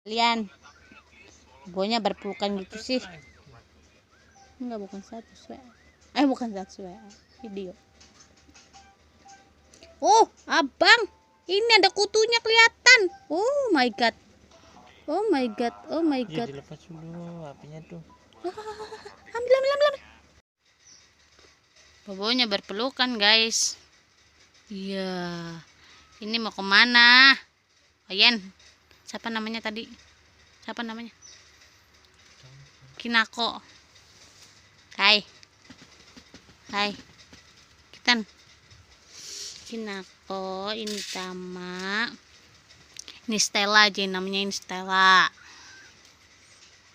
Kalian bonya berpelukan gitu sih. Enggak, bukan status WA. Bukan status WA, video. Oh, abang, ini ada kutunya kelihatan. Oh my god. Oh my god. Oh my god. Ya, dilepas dulu apinya tuh. Ambil. Bobonya berpelukan, guys. Iya. Ini mau kemana? Oyen. Siapa namanya tadi? Siapa namanya? Kinako. Hai. Kitan. Kinako, ini Tama. Ini Stella aja namanya, ini Stella.